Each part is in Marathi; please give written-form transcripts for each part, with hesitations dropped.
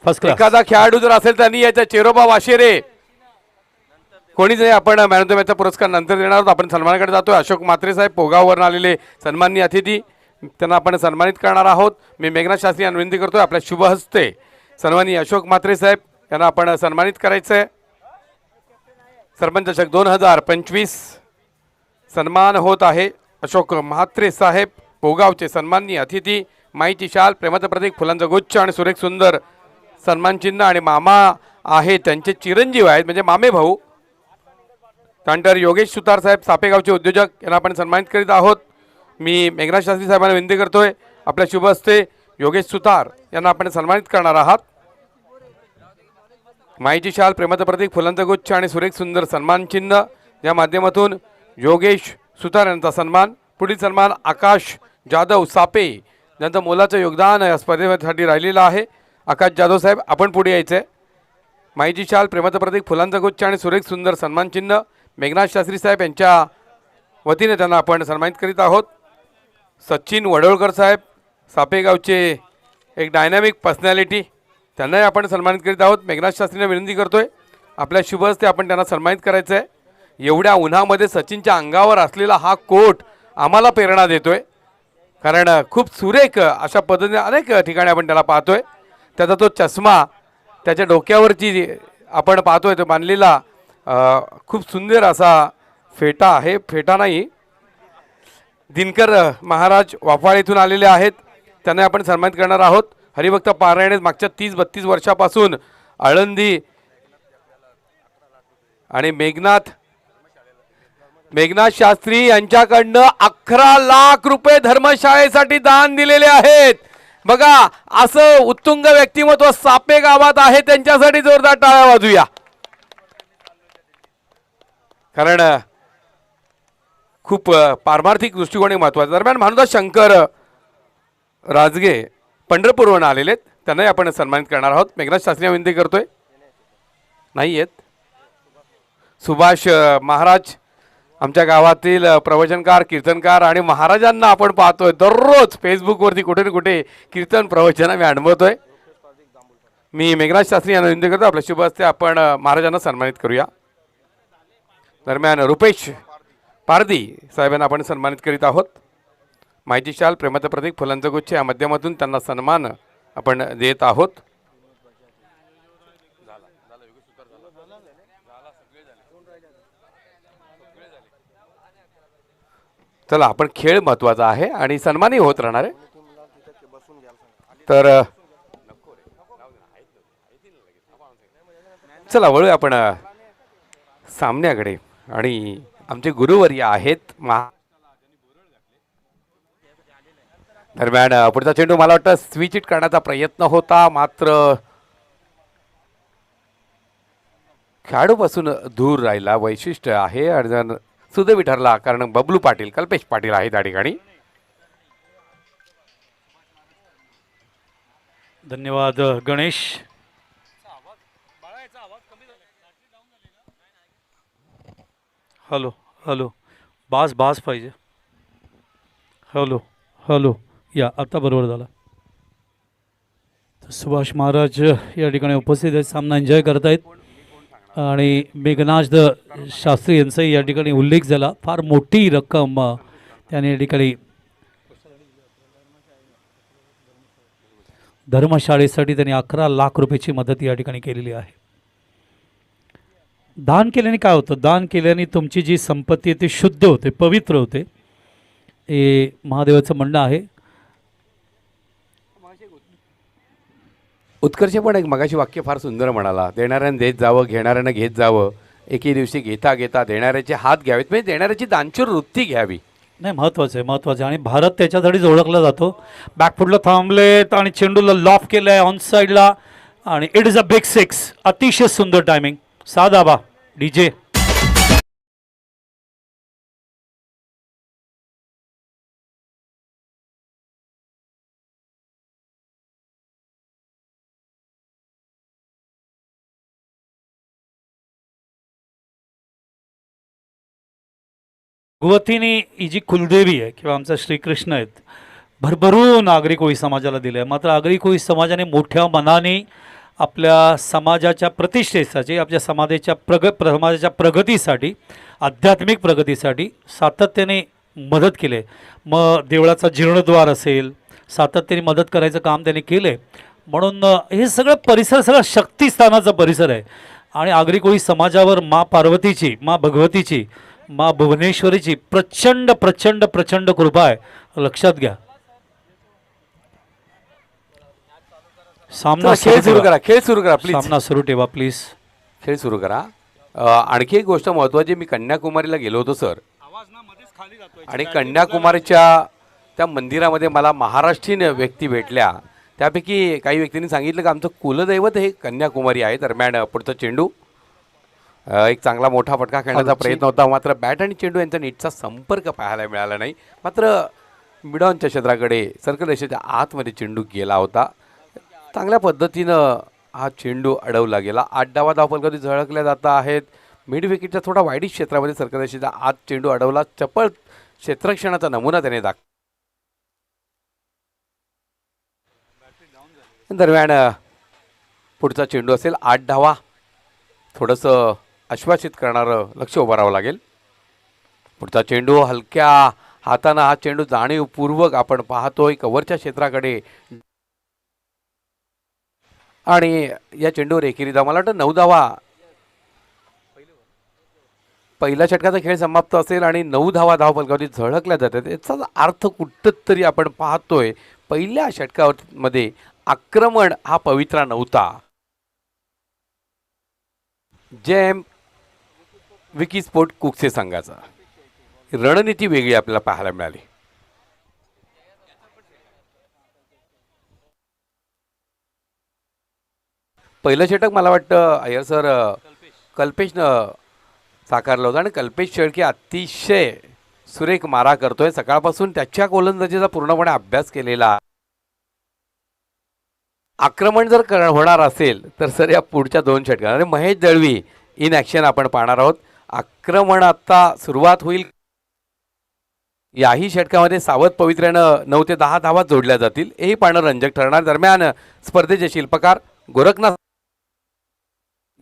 First class. एखादा खेळाडू जर असेल त्यांनी याच्या चेरोबा वाशेरे कोणीच नाही. आपण मॅन ऑफ द मॅचचा पुरस्कार नंतर देणार आहोत. आपण सन्मानाकडे जातोय. अशोक म्हात्रे साहेब पोगाववरून आलेले सन्माननीय अतिथी, त्यांना आपण सन्मानित करणार आहोत. मी मेघनाथ शास्त्री यांना विनंती करतोय आपल्या शुभ हस्ते सन्माननीय अशोक म्हात्रे साहेब यांना आपण सन्मानित करायचं आहे. सरपंच चषक 2025 सन्मान होत आहे. अशोक म्हात्रे साहेब पोगावचे सन्माननीय अतिथी, माईची शाल, प्रेमाचं प्रतीक, फुलांचा गुच्छ आणि सुरेख सुंदर सन्मान चिन्ह आणि मामा आहे त्यांचे चिरंजीव आहेत म्हणजे मामे भाऊ. त्यानंतर योगेश सुतार साहेब सापेगावचे उद्योजक यांना आपण सन्मानित करीत आहोत. मी मेघनाथ शास्त्री साहेबांना विनंती करतोय आपल्या शुभ हस्ते योगेश सुतार यांना आपण सन्मानित करणार आहात. माईची शाल, प्रेमाचं प्रतीक, फुलांचा गुच्छ आणि सुरेख सुंदर सन्मान चिन्ह या माध्यमातून योगेश सुतार यांचा सन्मान. पुढील सन्मान आकाश जाधव सापे ज्यांचं मोलाचं योगदान या स्पर्धेसाठी राहिलेलं आहे. आकाश जाधव साहेब आपण पुढे यायचं आहे. माईची शाल, प्रेमाचं प्रतीक, फुलांचा गुच्छ आणि सुरेख सुंदर सन्मान चिन्ह मेघनाथ शास्त्री साहेब यांच्या वतीने त्यांना आपण सन्मानित करीत आहोत. सचिन वडोळकर साहेब सापेगावचे एक डायनॅमिक पर्सनॅलिटी त्यांनाही आपण सन्मानित करीत आहोत. मेघनाथ शास्त्रींना विनंती करतोय आपल्या शुभ हस्ते आपण त्यांना सन्मानित करायचं आहे. एवढ्या उन्हामध्ये सचिनच्या अंगावर असलेला हा कोट आम्हाला प्रेरणा देतोय, कारण खूप सुरेख अशा पद्धतीने अनेक ठिकाणी आपण त्याला पाहतोय. त्याचा तो चष्मा, त्याच्या डोक्यावरची आपण पाहतोय तो बांधलेला खूप सुंदर असा फेटा आहे. फेटा नाही, दिनकर महाराज वाफाळ येथून आलेले आहेत, त्यांना आपण सन्मानित करणार आहोत. हरिभक्त पारायण मागच्या 30-32 वर्षापासून आळंदी आणि मेघनाथ शास्त्री यांच्याकडनं 11 लाख रुपये धर्मशाळेसाठी दान दिलेले आहेत. बघा असं उत्तुंग व्यक्तिमत्व सापे गावात आहे, त्यांच्यासाठी जोरदार टाळ्या वाजूया. कारण खूप पारमार्थिक दृष्टिकोन महत्वाचा. दरम्यान भानुदास शंकर राजगे पंढरपूरवरून आलेले आहेत, त्यांनाही आपण सन्मानित करणार आहोत. मेघनाथ शास्त्री विनंती करतोय. नाही आहेत. सुभाष महाराज आमच्या गावातील प्रवचनकार, कीर्तनकार आणि महाराजांना आपण पाहतोय दररोज फेसबुकवरती कुठे ना कुठे कीर्तन प्रवचन आम्ही अनुभवतोय. मी मेघनाथ शास्त्री यांना विनंती करतो आपल्या शुभ हस्ते आपण महाराजांना सन्मानित करूया. दरम्यान रुपेश पारदी साहेबांना आपण सन्मानित करीत आहोत. माहिती शाल, प्रेमाचं प्रतीक, फुलांचा गुच्छ या माध्यमातून त्यांना सन्मान आपण देत आहोत. चला आपण खेळ महत्वाचा आहे आणि सन्मानही होत राहणार आहे. तर चला वळूया आपण सामन्याकडे. आणि आमचे गुरुवर्य आहेत दरम्यान पुढचा चेंडू मला वाटतं स्विच हिट करण्याचा प्रयत्न होता, मात्र खेळाडूपासून दूर राहिला. वैशिष्ट्य आहे अर्जन सुदैवी ठरला, कारण बबलू पाटील, कल्पेश पाटील आहे त्या ठिकाणी. धन्यवाद गणेश. हॅलो हॅलो, बास बास पाहिजे. हॅलो हॅलो, या आता बरोबर झाला. सुभाष महाराज या ठिकाणी उपस्थित आहेत, सामना एन्जॉय करत आहेत. आणि मेघनाथ शास्त्री यांचाही या ठिकाणी उल्लेख झाला. फार मोठी रक्कम त्याने या ठिकाणी धर्मशाळेसाठी त्यांनी 11 लाख रुपयाची मदत या ठिकाणी केलेली आहे. दान केल्याने काय होतं? दान केल्याने तुमची जी संपत्ती आहे ती शुद्ध होते, पवित्र होते, हे महादेवाचं म्हणणं आहे. उत्कर्ष पण एक मगाशी वाक्य फार सुंदर म्हणाला, देणाऱ्यानं देत जावं, घेणाऱ्यानं घेत जावं. एके दिवशी घेता घेता देणाऱ्याचे हात घ्यावेत, म्हणजे देणाऱ्याची दानशूर वृत्ती घ्यावी. नाही, महत्त्वाचं आहे, महत्त्वाचं आहे. आणि भारत त्याच्यासाठीच ओळखला जातो. बॅकफुटला थांबलेत आणि चेंडूला लॉफ केलं आहे ऑन साईडला, आणि it is a big six. अतिशय सुंदर टायमिंग. साधाबा डीजे. भगवतीने ही जी कुलदेवी आहे किंवा आमचा श्रीकृष्ण आहेत भरभरून आगरी कोळी समाजाला दिलं आहे. मात्र आगरी कोळी समाजाने मोठ्या मनाने आपल्या समाजाच्या प्रतिष्ठेसाठी, आपल्या समाजाच्या प्रगतीसाठी, आध्यात्मिक प्रगतीसाठी सातत्याने मदत केली आहे. मग देवळाचा जीर्णोद्धार असेल, सातत्याने मदत करायचं काम त्याने केलं आहे. म्हणून हे सगळं परिसर सगळं शक्तिस्थानाचा परिसर आहे. आणि आगरी कोळी समाजावर माँ पार्वतीची, माँ भगवतीची, माँ भुवनेश्वरीची प्रचंड प्रचंड प्रचंड कृपा आहे, लक्षात घ्या. सामना खेळ सुरू करा, खेळ सुरू करा प्लीज, सामना सुरू ठेवा प्लीज. खेळ सुरू करा. आणखी एक गोष्ट महत्त्वाची, मी कन्याकुमारीला गेलो होतो सर, आणि कन्याकुमारीच्या त्या मंदिरामध्ये मला महाराष्ट्रीयन व्यक्ती भेटल्या. त्यापैकी काही व्यक्तींनी सांगितलं की आमचं कुलदैवत हे कन्याकुमारी आहे. दरम्यान पुढचा चेंडू, एक चांगला मोठा फटका खेळण्याचा प्रयत्न होता, मात्र बॅट आणि चेंडू यांचा नीटचा संपर्क पाहायला मिळाला नाही. मात्र मिडॉनच्या क्षेत्राकडे सर्कल रेषेच्या आतमध्ये चेंडू गेला होता. चांगल्या पद्धतीनं हा चेंडू अडवला गेला. 8 डावा धावफलकावरती झळकल्या जात आहेत. मिड विकेटच्या थोडा वाईडिश क्षेत्रामध्ये सर्कल रेषेच्या आत चेंडू अडवला. चपळ क्षेत्ररक्षणाचा नमुना त्याने दरम्यान पुढचा चेंडू असेल 8 धावा. थोडंसं आश्वासित करणारं लक्ष उभारावं लागेल. पुढचा चेंडू हलक्या हातानं, हा चेंडू जाणीवपूर्वक आपण पाहतोय कव्हरच्या क्षेत्राकडे, आणि या चेंडूवर एकेरी धावा, मला वाटतं 9 धावा. पहिल्या षटकाचा खेळ समाप्त असेल आणि 9 धावा धावफलकावरती झळकल्या जातात. याचा अर्थ कुठंतरी आपण पाहतोय पहिल्या षटकामध्ये आक्रमण हा पवित्रा नव्हता. जेम विकी स्पोर्ट कुकसे संघाचा रणनीती वेगळी आपल्याला पाहायला मिळाली. पहिलं षटक मला वाटतं अय्यर सर कल्पेशनं साकारलं होतं, आणि कल्पेश शेळके अतिशय सुरेख मारा करतोय. सकाळपासून त्याच्या गोलंदाजीचा पूर्णपणे अभ्यास केलेला. आक्रमण जर होणार असेल तर सर या पुढच्या 2 षटकांमध्ये महेश दळवी इन ॲक्शन आपण पाहणार आहोत. आक्रमण आता सुरुवात होईल. याही षटकामध्ये सावध पवित्र्यानं 9 ते 10 धावा जोडल्या जातील, हेही पाहणं रंजक ठरणार. दरम्यान स्पर्धेचे शिल्पकार गोरखनाथ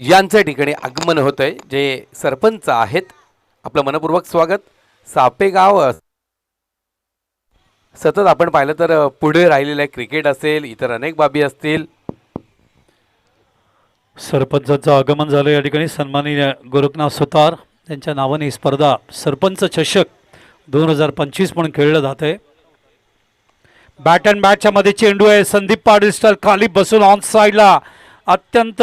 यांच्या ठिकाणी आगमन होत आहे, जे सरपंच आहेत. आपलं मनपूर्वक स्वागत. सापेगाव सतत आपण पाहिलं तर पुढे राहिलेलं आहे. क्रिकेट असेल, इतर अनेक बाबी असतील. सरपंचाचं आगमन झालं या ठिकाणी. सन्माननीय गोरखनाथ सुतार यांच्या नावाने ही स्पर्धा सरपंच चषक 2025 म्हणून खेळलं जात आहे. बॅट अँड बॅटच्या मध्ये चेंडू आहे. संदीप पाटील स्टाईल खाली बसून ऑन साईडला अत्यंत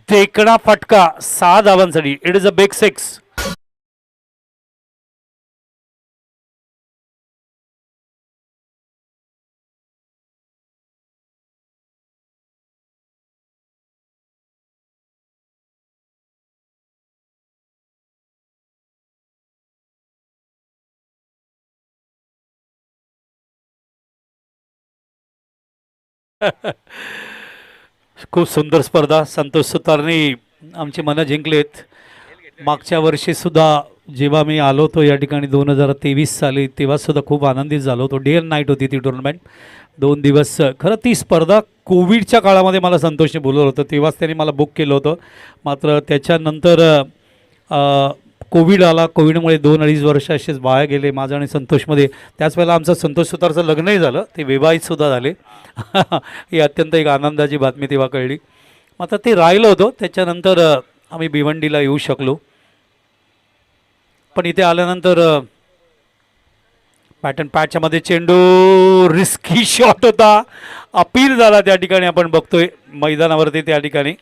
देखणा फटका 6 धावांसाठी. It is a big 6. खूप सुंदर स्पर्धा. संतोष सुतारने आमची मनं जिंकलेत. मागच्या वर्षीसुद्धा जेव्हा मी आलो होतो या ठिकाणी 2023 साली, तेव्हासुद्धा खूप आनंदित झालो होतो. डे अँड नाईट होती ती टुर्नामेंट, 2 दिवस. खरं ती स्पर्धा कोविडच्या काळामध्ये मला संतोषने बोलवलं होतं, तेव्हाच त्यांनी मला बुक केलं होतं. मात्र त्याच्यानंतर कोविड आला. कोविडमुळे 2-2.5 वर्ष असेच वाया गेले माझं आणि संतोषमध्ये. त्याच वेळेला आमचं संतोष सुतारचं लग्नही झालं, ते विवाहितसुद्धा झाले. ही अत्यंत एक आनंदाची बातमी तेव्हा कळली. मात्र ते राहिलं होतं. त्याच्यानंतर आम्ही भिवंडीला येऊ शकलो. पण इथे आल्यानंतर पॅटर्न पॅचच्या मध्ये चेंडू रिस्की शॉट होता. अपील झाला त्या ठिकाणी आपण बघतोय मैदानावरती त्या ठिकाणी.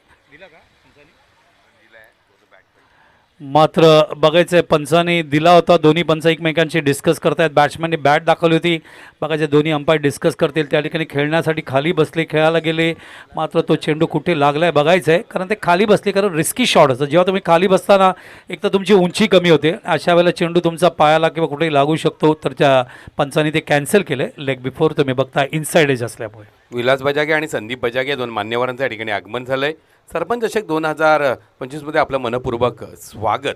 मात्र बघायचं आहे पंचाने दिला होता. दोन्ही पंच एकमेकांशी डिस्कस करतायत. बॅट्समॅनने बॅट दाखवली होती. बघायचं दोन्ही अंपायर डिस्कस करतील. त्या ठिकाणी खेळण्यासाठी खाली बसले, खेळायला गेले. मात्र तो चेंडू कुठे लागला आहे बघायचं आहे, कारण ते खाली बसले. कारण रिस्की शॉट असतं. जेव्हा तुम्ही खाली बसताना एक तर तुमची उंची कमी होते, अशा वेळेला चेंडू तुमचा पायाला किंवा कुठेही लागू शकतो. तर त्या पंचाने ते कॅन्सल केलं लेग बिफोर. तुम्ही बघता इनसाइड एज असल्यामुळे. विलास बजागे आणि संदीप बजागे या 2 मान्यवरांचं या ठिकाणी आगमन झालंय. सरपंच चषक 2025 मध्ये आपलं मनपूर्वक स्वागत.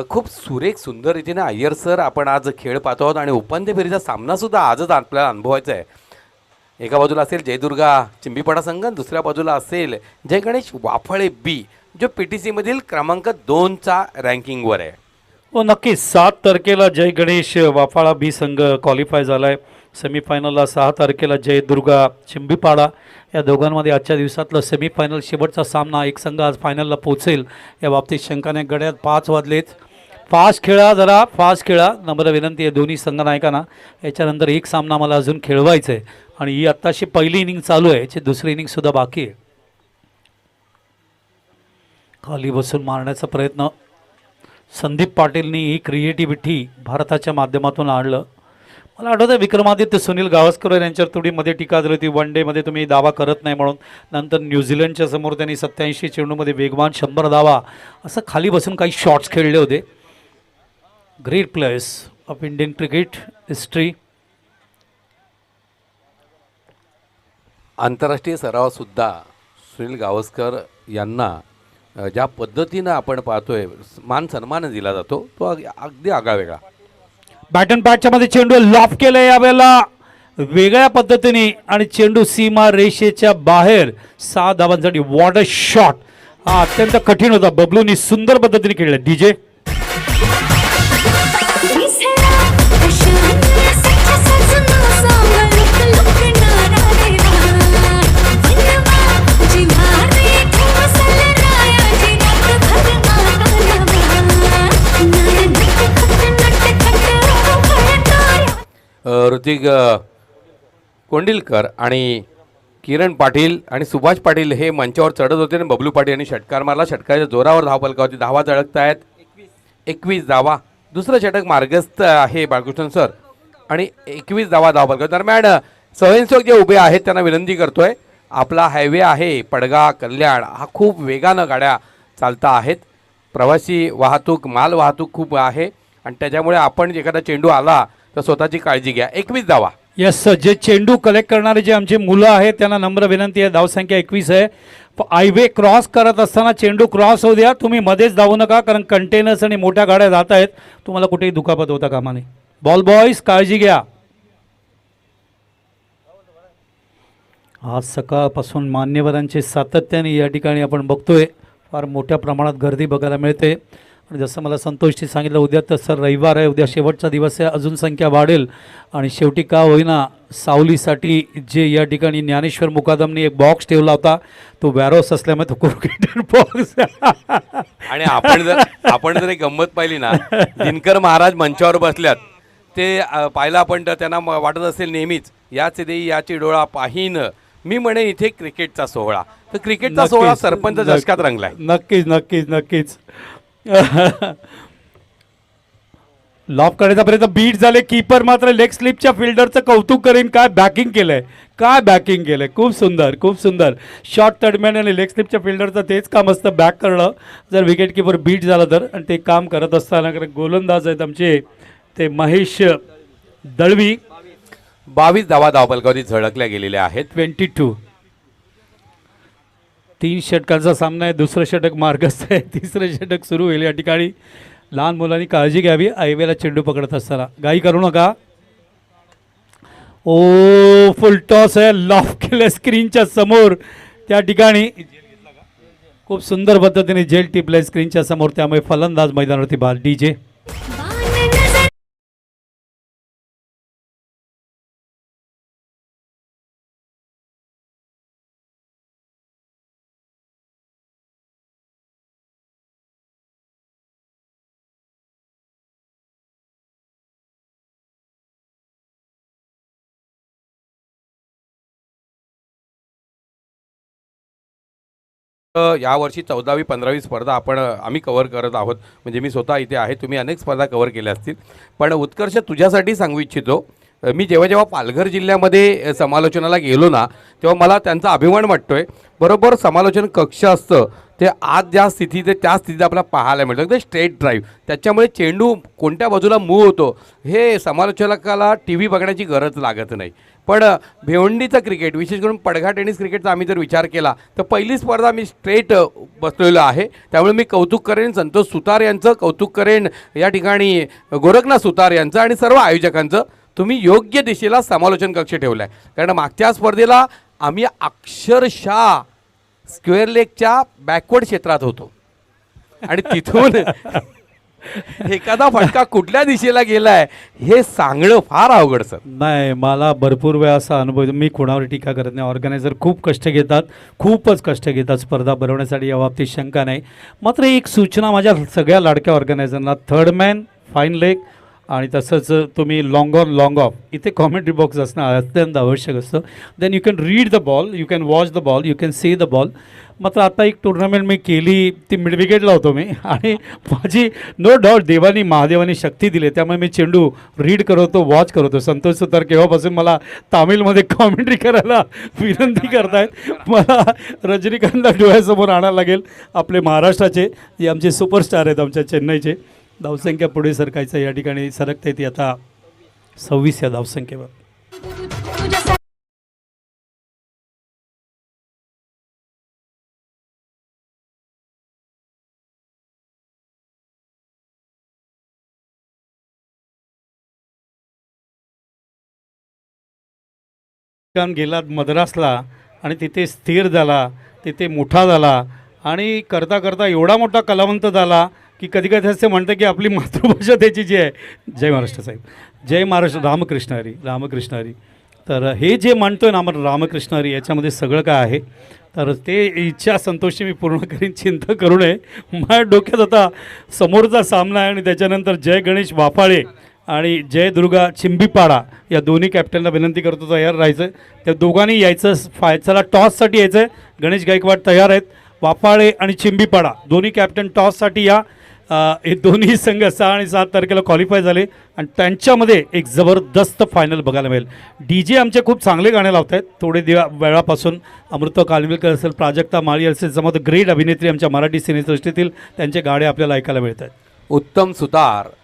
खूप सुरेख सुंदर रीतीने अय्यर सर आपण आज खेळ पाहतो आहोत आणि उपांत्य फेरीचा सामनासुद्धा आजच आपल्याला अनुभवायचा आहे. एका बाजूला असेल जयदुर्गा चिंबीपाडा संघ, दुसऱ्या बाजूला असेल जय गणेश वाफळे बी, जो PTC मधील क्रमांक 2चा रँकिंगवर आहे. हो नक्कीच. 7 तारखेला जय गणेश वाफाळा बी संघ क्वालिफाय झाला आहे सेमीफायनलला. 6 तारखेला जय दुर्गा चिंबीपाडा या दोघांमध्ये आजच्या दिवसातलं सेमीफायनल शेवटचा सामना. एक संघ आज फायनलला पोहोचेल या बाबतीत शंकाने. गड्यात 5 वाजलेत. फास्ट खेळा, जरा फास्ट खेळा, नम्र विनंती आहे दोन्ही संघ नायकांना. याच्यानंतर एक सामना मला अजून खेळवायचा आहे आणि ही आत्ताशी पहिली इनिंग चालू आहे, याची दुसरी इनिंगसुद्धा बाकी आहे. खाली बसून मारण्याचा प्रयत्न संदीप पाटीलनी ही क्रिएटिव्हिटी भारताच्या माध्यमातून आणलं. मला आठवतं विक्रमादित्य सुनील गावस्कर यांच्यावर थोडी मध्ये टीका झाली होती, वन डेमध्ये तुम्ही दावा करत नाही म्हणून. नंतर न्यूझीलंडच्या समोर त्यांनी 87 चेंडूमध्ये वेगवान 100 धावा असं खाली बसून काही शॉट्स खेळले होते. Great players of Indian cricket history. आंतरराष्ट्रीय सरावसुद्धा सुनील गावस्कर यांना ज्या पद्धतीनं आपण पाहतोय मान सन्मान दिला जातो तो अगदी आगळावेगळा. बॅट अँड बॅटच्या मध्ये चेंडू लॉफ केलं यावेळेला वेगळ्या पद्धतीने आणि चेंडू सीमा रेषेच्या बाहेर. 6 धावांसाठी वॉट अ शॉट. हा अत्यंत कठीण होता. बबलूनी सुंदर पद्धतीने खेळला. डीजे ऋतिक कोंडिलकर आणि किरण पाटील आणि सुभाष पाटील हे मंचावर चढत होते आणि बबलू पाटील यांनी षटकार मारला. षटकाच्या जोरावर धावफलकावरती धावा झळकत आहेत. 21 धावा. दुसरं षटक मार्गस्थ आहे बाळकृष्ण सर आणि 21 धावा धावफलकावर. दरम्यान स्वयंसेवक जे उभे आहेत त्यांना विनंती करतोय, आपला हायवे आहे पडगा कल्याण, हा खूप वेगानं गाड्या चालता आहेत. प्रवासी वाहतूक माल वाहतूक खूप आहे आणि त्याच्यामुळे आपण एखादा चेंडू आला तर स्वतःची काळजी घ्या. 21 धावा. यस, जे चेंडू कलेक्ट करणारे जे आमचे मुलं आहेत त्यांना नम्र विनंती आहे. धावसंख्या 21 आहे. हायवे क्रॉस करत असताना चेंडू क्रॉस होऊ द्या, तुम्ही मध्येच धावू नका, कारण कंटेनर्स आणि मोठ्या गाड्या जात आहेत. तुम्हाला कुठेही दुखापत होता कामा नये. बॉल बॉयज काळजी घ्या. आज सकाळपासून मान्यवरांचे सातत्याने या ठिकाणी आपण बघतोय फार मोठ्या प्रमाणात गर्दी बघायला मिळते. आणि जसं मला संतोषजी सांगितलं, उद्या तर सर रविवार आहे, उद्या शेवटचा दिवस आहे, अजून संख्या वाढेल. आणि शेवटी का होईना सावलीसाठी जे या ठिकाणी ज्ञानेश्वर मुकादमनी एक बॉक्स ठेवला होता, तो वॅरोस असल्यामुळे तो क्रिकेटर बॉक्स. आणि आपण जर एक गंमत पाहिली ना, दिनकर महाराज मंचावर बसल्यात ते पाहिलं आपण तर त्यांना वाटत असेल नेहमीच याच देई याची डोळा पाहीन, मी म्हणे इथे क्रिकेटचा सोहळा. तर क्रिकेटचा सोहळा सरपंच दशकात रंगलाय. नक्कीच नक्कीच नक्कीच. लॉफ करण्याचा प्रयत्न बीट झाले. कीपर मात्र लेग स्लिपच्या फिल्डरचं कौतुक करेन. काय बॅकिंग केलंय, काय बॅकिंग केलंय. खूप सुंदर खूप सुंदर. शॉर्ट दरम्यान आणि लेग स्लिपच्या फिल्डरचं तेच काम असतं, बॅक करणं जर विकेट किपर बीट झाला तर. आणि ते काम करत असताना गोलंदाज आहेत आमचे ते महेश दळवी. 22 धावा धावफलकावरती झळकल्या गेलेल्या आहेत. 22. 3 षटकांचा सामना आहे. दुसरं षटक मार्गस्थ आहे. तिसरं षटक सुरू होईल. या ठिकाणी लहान मुलांनी काळजी घ्यावी हायवेला चेंडू पकडत असताना. घाई करू नका. ओ फुल टॉस आहे. लॉफ केलं स्क्रीनच्या समोर. त्या ठिकाणी खूप सुंदर पद्धतीने जेल टिपलाय स्क्रीनच्या समोर, त्यामुळे फलंदाज मैदानावरती बाद. डीजे यावर्षी 14वी 15वी स्पर्धा आम्ही कव्हर करत आहोत. म्हणजे मी स्वतः इथे आहे, तुम्ही अनेक स्पर्धा कव्हर केल्या असतील. पण उत्कर्ष तुझ्यासाठी सांगू इच्छितो, मी जेव्हा पालघर जिल्ह्यामध्ये समालोचनाला गेलो ना, तेव्हा मला त्यांचा अभिमान वाटतोय. बरोबर समालोचन कक्ष असतं ते आज ज्या स्थितीत आहे त्या स्थितीत आपल्याला पाहायला मिळतं. ते स्ट्रेट ड्राईव्ह, त्याच्यामुळे चेंडू कोणत्या बाजूला मूव्ह होतो हे समालोचकाला टी व्ही बघण्याची गरज लागत नाही. पण भिवंडीचं क्रिकेट, विशेष करून पडघा टेनिस क्रिकेटचा आम्ही जर विचार केला तर पहिली स्पर्धा मी स्ट्रेट बसलेलो आहे. त्यामुळे मी कौतुक करेन संतोष सुतार यांचं, कौतुक करेन या ठिकाणी गोरखनाथ सुतार यांचं आणि सर्व आयोजकांचं. तुम्ही योग्य दिशेला समालोचन कक्ष ठेवलाय. कारण मागच्या स्पर्धेला आम्ही अक्षरशः स्क्वेअर लेगच्या बॅकवर्ड क्षेत्रात होतो आणि तिथून एखादा फटका कुठल्या दिशेला गेलाय हे सांगणं फार अवघड सर. नाही, मला भरपूर वेळा असा अनुभव येतो. मी कोणावर टीका करत नाही. ऑर्गनायझर खूप कष्ट घेतात, खूपच कष्ट घेतात स्पर्धा भरवण्यासाठी, या बाबतीत शंका नाही. मात्र एक सूचना माझ्या सगळ्या लाडक्या ऑर्गनायझरना, थर्ड मॅन फाईन लेग आणि तसंच तुम्ही लॉंग ऑन लॉंग ऑफ इथे कॉमेंट्री बॉक्स असणं अत्यंत आवश्यक असतं. Then you can read the ball, you can watch the ball, you can see the ball. मात्र आता एक टुर्नामेंट मी केली, ती मिडविकेटला होतो मी, आणि माझी नो डाऊट देवानी महादेवानी शक्ती दिली, त्यामुळे मी चेंडू रीड करतो, वॉच करतो. संतोष सुतार केव्हापासून मला तामिळमध्ये कॉमेंट्री करायला विनंती करतायत. मला रजनीकांतला डोळ्यासमोर आणायला लागेल. आपले महाराष्ट्राचे जे आमचे सुपरस्टार आहेत, आमच्या चेन्नईचे. धावसंख्या पुढे सरकायचं, या ठिकाणी सरकता येते आता 26 या धावसंख्येवर. गेला मद्रासला आणि तिथे स्थिर झाला, तिथे मोठा झाला आणि करता करता एवढा मोठा कलावंत झाला की कधी कधी असे म्हणतं की आपली मातृभाषा त्याची जी आहे. जय महाराष्ट्र साहेब, जय महाराष्ट्र, रामकृष्ण हरी, रामकृष्ण हरी. तर हे जे म्हणतोय ना आपण रामकृष्ण हरी, याच्यामध्ये सगळं काय आहे. तर ते इच्छा संतोषी मी पूर्ण करीन, चिंता करू नये. माझ्या डोक्यात आता समोरचा सामना आहे आणि त्याच्यानंतर जय गणेश वाफाळे आणि जय दुर्गा चिंबीपाडा या दोन्ही कॅप्टनला विनंती करतो तयार राहायचं. त्या दोघांनी यायचं, चला टॉससाठी यायचं आहे. गणेश गायकवाड तयार आहेत. वाफाळे आणि चिंबीपाडा दोन्ही कॅप्टन टॉससाठी या. हे दोन्ही संघ 6 आणि 7 तारखेला क्वालिफाय झाले आणि त्यांच्यामध्ये एक जबरदस्त फायनल बघायला मिळेल. DJ आमचे खूप चांगले गाणे लावत आहेत. थोडे वेळापासून अमृता कालविलकर असेल, प्राजक्ता माळी असेल, समोर ग्रेट अभिनेत्री आमच्या मराठी सिनेसृष्टीतील, त्यांचे गाणे आपल्याला ऐकायला मिळत आहेत. उत्तम सुतार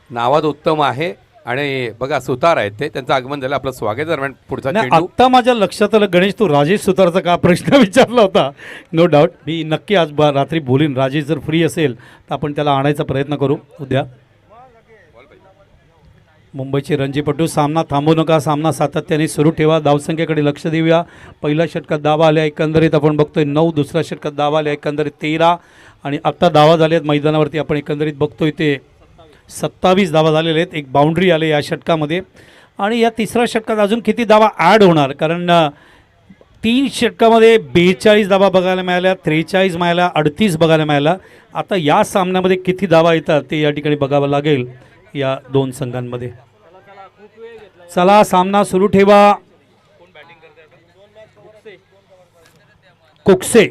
नावात उत्तम आहे आणि बघा सुतार आहेत ते, त्यांचं आगमन झालं. आपलं स्वागत दरम्यान पुढचा नाही, चेंडू. आत्ता माझ्या लक्षात आलं गणेश, तू राजेश सुतारचा का प्रश्न विचारला होता. नो डाऊट मी नक्की आज रात्री बोलीन. राजेश जर फ्री असेल तर आपण त्याला आणायचा प्रयत्न करू उद्या. मुंबईचे रणजीपटू, सामना थांबू नका, सामना सातत्याने सुरू ठेवा. धावसंख्येकडे लक्ष देऊया. पहिल्या षटकात धावा आल्या एकंदरीत आपण बघतोय 9, दुसऱ्या षटकात धावा आल्या एकंदरीत 13 आणि आत्ता धावा झाल्यात मैदानावरती आपण एकंदरीत बघतोय ते 27 धावा झालेले आहेत. एक बाउंड्री आले या षटकामध्ये आणि या तिसऱ्या षटकात अजून किती धावा ॲड होणार, कारण 3 षटकामध्ये 42 धावा बघायला मिळाल्या, 43 मिळाल्या, 38 बघायला मिळाल्या. आता या सामन्यामध्ये किती धावा येतात ते या ठिकाणी बघावं लागेल या दोन संघांमध्ये. चला सामना सुरू ठेवा. कुक्से,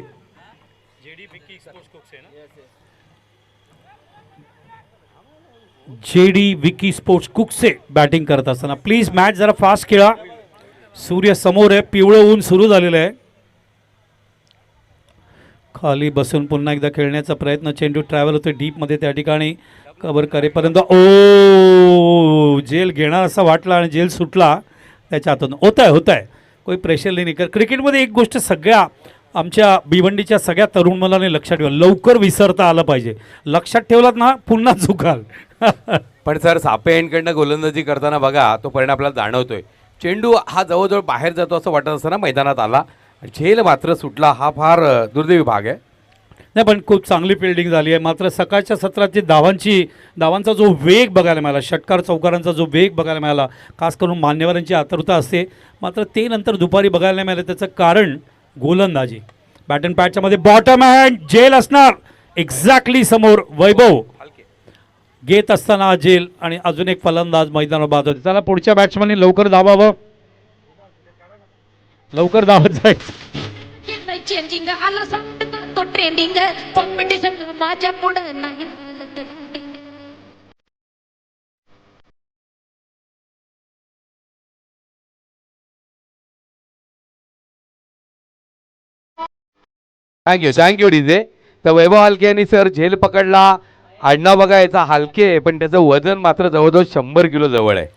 JD विकी स्पोर्ट्स कुक्से बॅटिंग करत असताना. प्लीज मॅच जरा फास्ट खेळा. सूर्य समोर आहे, पिवळं ऊन सुरू झालेलं आहे. खाली बसून पुन्हा एकदा खेळण्याचा प्रयत्न. चेंडू ट्रॅव्हल होतो डीपमध्ये, त्या ठिकाणी कव्हर करेपर्यंत ओ जेल घेणार असा वाटला आणि जेल सुटला त्याच्या हातून. होत आहे कोई प्रेशर नाही. क्रिकेटमध्ये एक गोष्ट सगळ्या आमच्या भिवंडीच्या सगळ्या तरुण मुलांनी लक्षात ठेवा, लवकर विसरता आलं पाहिजे. लक्षात ठेवलात ना पुन्हा चुकाल. पण सर सापे एंडकडनं गोलंदाजी करताना बघा तो परिणाम आपल्याला जाणवतोय. चेंडू हा जवळजवळ बाहेर जातो असं वाटत असताना मैदानात आला, झेल मात्र सुटला. हा फार दुर्दैवी भाग आहे. नाही पण खूप चांगली फिल्डिंग झाली आहे. मात्र सकाळच्या सत्राची धावांचा जो वेग बघायला मिळाला, षटकार चौकारांचा जो वेग बघायला मिळाला, खास करून मान्यवरांची आतुरता असते. मात्र ते नंतर दुपारी बघायला मिळालं. त्याचं कारण गोलंदाजी. बॅट अँड पॅडच्या मध्ये बॉटम हँड जेल असणार एक्झॅक्टली समोर. वैभव घेत असताना जेल आणि अजून एक फलंदाज मैदानावर बाद होते. त्याला पुढच्या बॅट्समनने लवकर धावावं, लवकर धावत जाईल. चेंजिंग आला तो ट्रेंडिंग कॉम्पिटिशन माझ्या पुढे नाही. Thank you DJ. तर वैभव हलके यांनी सर झेल पकडला. आडनाव बघा याचा हलके, पण त्याचं वजन मात्र जवळजवळ 100 किलो जवळ आहे.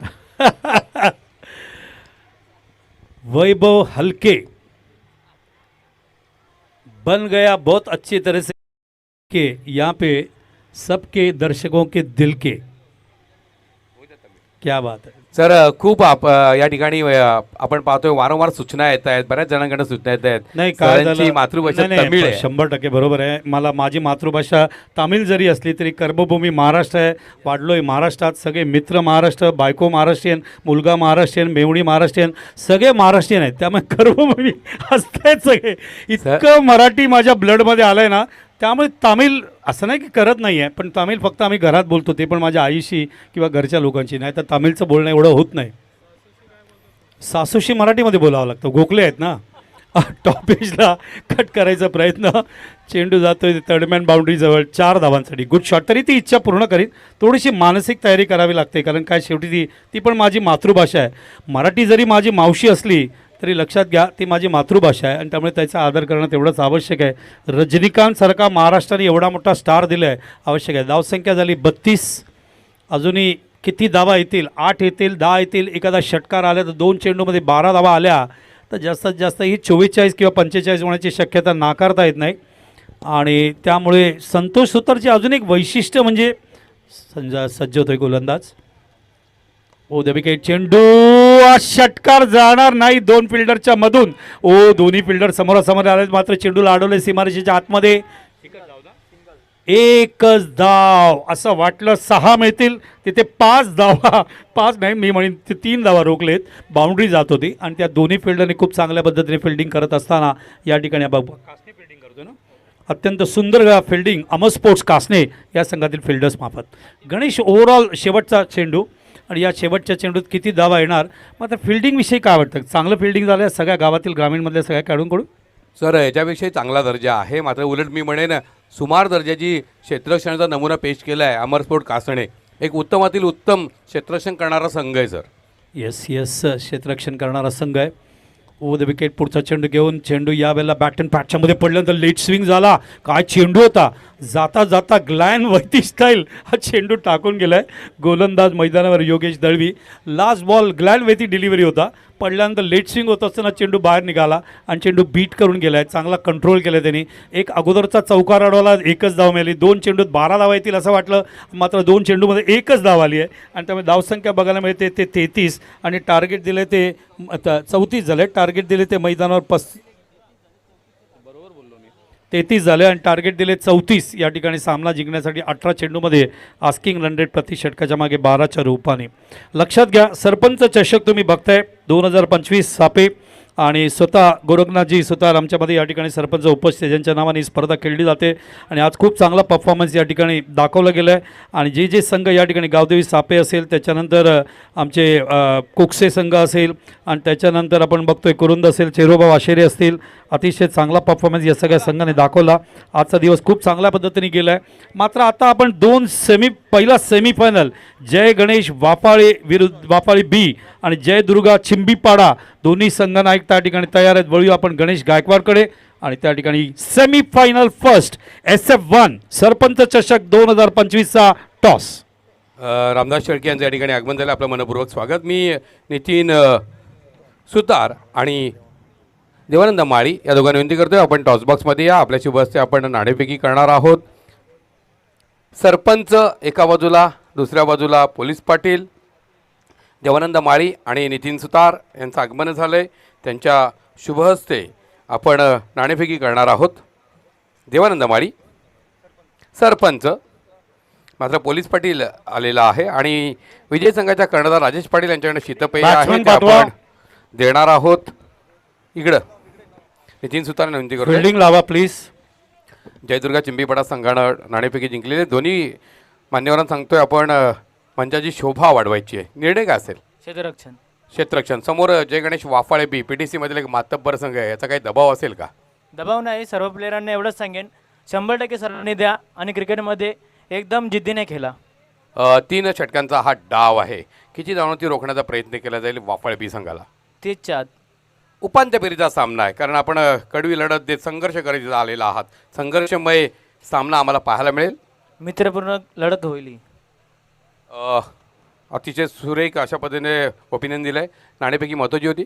वैभव हल्के बन गया बहुत अच्छी तरह से के यहाँ पे सबके दर्शकों के दिल के. क्या बात है. सर या ठिकाणी आपण पाहतोय वारंवार सूचना येत आहेत, बऱ्याच जणांकडे सूचना येत आहेत. नाही काय सरांची झालं मातृभाषा नाही, तमिळ आहे. 100% बरोबर आहे. मला माझी मातृभाषा तामिळ जरी असली तरी कर्मभूमी महाराष्ट्र आहे. वाढलोय महाराष्ट्रात, सगळे मित्र महाराष्ट्र, बायको महाराष्ट्रीयन, मुलगा महाराष्ट्रीयन, मेवणी महाराष्ट्रीयन, सगळे महाराष्ट्रीयन आहेत. त्यामुळे कर्मभूमी असतायत सगळे. इतकं मराठी माझ्या ब्लडमध्ये आलंय ना, त्यामुळे तामिळ असं नाही की करत नाही आहे, पण तामिळ फक्त आम्ही घरात बोलतो, ते पण माझ्या आईशी किंवा घरच्या लोकांशी. नाही तर तामिळचं बोलणं एवढं होत नाही. सासूशी मराठीमध्ये बोलावं लागतं, गोखले आहेत ना. टॉपेजला कट करायचा प्रयत्न, चेंडू जातोय तडमॅन बाउंड्रीजवळ 4 धावांसाठी. Good shot. तरी ती इच्छा पूर्ण करीत, थोडीशी मानसिक तयारी करावी लागते, कारण काय शेवटी ती पण माझी मातृभाषा आहे. मराठी जरी माझी मावशी असली तरी लक्षात घ्या ती माझी मातृभाषा आहे, आणि त्यामुळे त्याचा आदर करणं तेवढंच आवश्यक आहे. रजनीकांतसारखा महाराष्ट्राने एवढा मोठा स्टार दिला आहे, आवश्यक आहे. धावसंख्या झाली 32. अजूनही किती धावा येतील? 8 येतील, 10 येतील. एखादा षटकार आला तर 2 चेंडूमध्ये 12 धावा आल्या तर जास्तीत जास्त ही 44 किंवा 45 होण्याची शक्यता नाकारता येत नाही. आणि त्यामुळे संतोष सुतारचे अजून एक वैशिष्ट्य म्हणजे सज्ज होतोय गोलंदाज. ओ द विकेट. चेंडू षटकार जाणार नाही 2 फिल्डरच्या मधून. दोन्ही फिल्डर समोरासमोर आले, मात्र चेंडूला अडवले सीमारेषेच्या आतमध्ये. एकच धाव असं वाटलं. 6 मिळतील, तिथे 5 धावा, 5 नाही मी म्हणेन 3 धावा रोखलेत. बाउंड्री जात होती आणि त्या दोन्ही फिल्डरने खूप चांगल्या पद्धतीने फिल्डिंग करत असताना या ठिकाणी कासने फिल्डिंग करतोय ना, अत्यंत सुंदर फिल्डिंग. अमर स्पोर्ट्स कासने या संघातील फिल्डर्स माफत. गणेश ओव्हरऑल शेवटचा चेंडू, आणि या शेवटच्या चेंडूत किती धावा येणार? मात्र फिल्डिंगविषयी काय वाटतं? चांगलं फिल्डिंग झालं सगळ्या गावातील ग्रामीणमधल्या सगळ्या खेळाडूंकडून? सर याच्यापेक्षाही चांगला दर्जा आहे, मात्र उलट मी म्हणेन सुमार दर्जाची क्षेत्ररक्षणाचा नमुना पेश केला आहे अमर स्पोर्ट कासणे. एक उत्तमातील उत्तम क्षेत्ररक्षण करणारा संघ आहे सर. येस क्षेत्ररक्षण करणारा संघ आहे. ओ द विकेट. पुढचा चेंडू घेऊन, चेंडू यावेळेला बॅट अँड पॅचच्यामध्ये पडल्यानंतर लेट स्विंग झाला. काय चेंडू होता! जाता जाता ग्लॅन वैती स्टाईल हा चेंडू टाकून गेलाय. गोलंदाज मैदानावर योगेश दळवी. लास्ट बॉल ग्लॅन वैती डिलिव्हरी होता, पडल्यानंतर लेट स्विंग होत असताना चेंडू बाहेर निघाला आणि चेंडू बीट करून गेलाय. चांगला कंट्रोल केला त्यांनी. एक अगोदरचा चौकार अडवला, एकच धाव मिळाली. 2 चेंडूत 12 धावा येतील असं वाटलं, मात्र 2 चेंडूमध्ये एकच धाव आली आहे, आणि त्यामुळे धावसंख्या बघायला मिळते ते 33 आणि टार्गेट दिले ते 34 झाले. टार्गेट दिले ते मैदानावर 33 झाले आणि टार्गेट दिले 34. या ठिकाणी सामना जिंकण्यासाठी 18 चेंडूमध्ये आस्किंग रन रेट प्रति षटकाच्या मागे 12च्या रूपाने. लक्षात घ्या, सरपंच चषक तुम्ही बघताय 2025 सापे, आणि स्वतः गोरखनाथजी सुतार आमच्यामध्ये या ठिकाणी सरपंच उपस्थित, ज्यांच्या नावाने ही स्पर्धा खेळली जाते. आणि आज खूप चांगला परफॉर्मन्स या ठिकाणी दाखवलं गेलं आहे. आणि जे संघ या ठिकाणी गावदेवी सापे असेल, त्याच्यानंतर आमचे कोकसे संघ असेल, आणि त्याच्यानंतर आपण बघतोय कुरुंद असेल, चेरोबा वाशेरे असतील, अतिशय चांगला परफॉर्मन्स या सगळ्या संघाने दाखवला. आजचा दिवस खूप चांगल्या पद्धतीने गेला आहे. मात्र आता आपण पहिला सेमीफायनल जय गणेश वाफाळे विरुद्ध वाफाळे बी आणि जय दुर्गा चिंबीपाडा दोन्ही संघांना एक त्या ठिकाणी तयार आहेत. वळूया आपण गणेश गायकवाडकडे, आणि त्या ठिकाणी सेमीफायनल फर्स्ट SF1 सरपंच चषक 2025चा टॉस. रामदास शेळके यांचं या ठिकाणी आगमन झालं. आपलं मनपूर्वक स्वागत. मी नितीन सुतार आणि देवानंद माळी या दोघांना विनंती करतोय, आपण टॉसबॉक्समध्ये या. आपल्या शुभ हस्ते आपण नाणेफेकी करणार आहोत. सरपंच एका बाजूला, दुसऱ्या बाजूला पोलीस पाटील, देवानंद माळी आणि नितीन सुतार यांचं आगमन झालं आहे. त्यांच्या शुभ हस्ते आपण नाणेफेकी करणार आहोत. देवानंद माळी सरपंच, मात्र पोलीस पाटील आलेला आहे, आणि विजय संघाच्या कर्णधार राजेश पाटील यांच्याकडे शीतपेय आहे, ते आपण देणार आहोत. इकडं नितीन सुतार विनंती करतो, फिल्डिंग लावा प्लीज. जयदुर्गा चिंबीपाडा संघानं नाणेफेकी जिंकलेली. दोन्ही मान्यवरांना सांगतोय आपण मंचाची शोभा वाढवायची आहे. निर्णय काय असेल? क्षेत्ररक्षण. समोर जय गणेश वाफाळे बी PTC मधील एक मातब्बर संघ आहे, याचा काही दबाव असेल का? दबाव नाही. सर्व प्लेयरांना एवढंच सांगेन, 100% सर्वांनी द्या आणि क्रिकेटमध्ये एकदम जिद्दीने खेळा. 3 षटकांचा हा डाव आहे. किती धावांवरती रोखण्याचा प्रयत्न केला जाईल वाफाळे बी संघाला? 30च्या उपांत्य फेरीचा सामना आहे, कारण आपण कडवी लढत देत संघर्ष करीत आलेला आहात. संघर्षमय सामना आम्हाला पाहायला मिळेल. मित्रपूर्ण लढत होईल. अतिशय सुरेख अशा पद्धतीने ओपिनियन दिलं आहे. नाणेफेकी महत्त्वाची होती.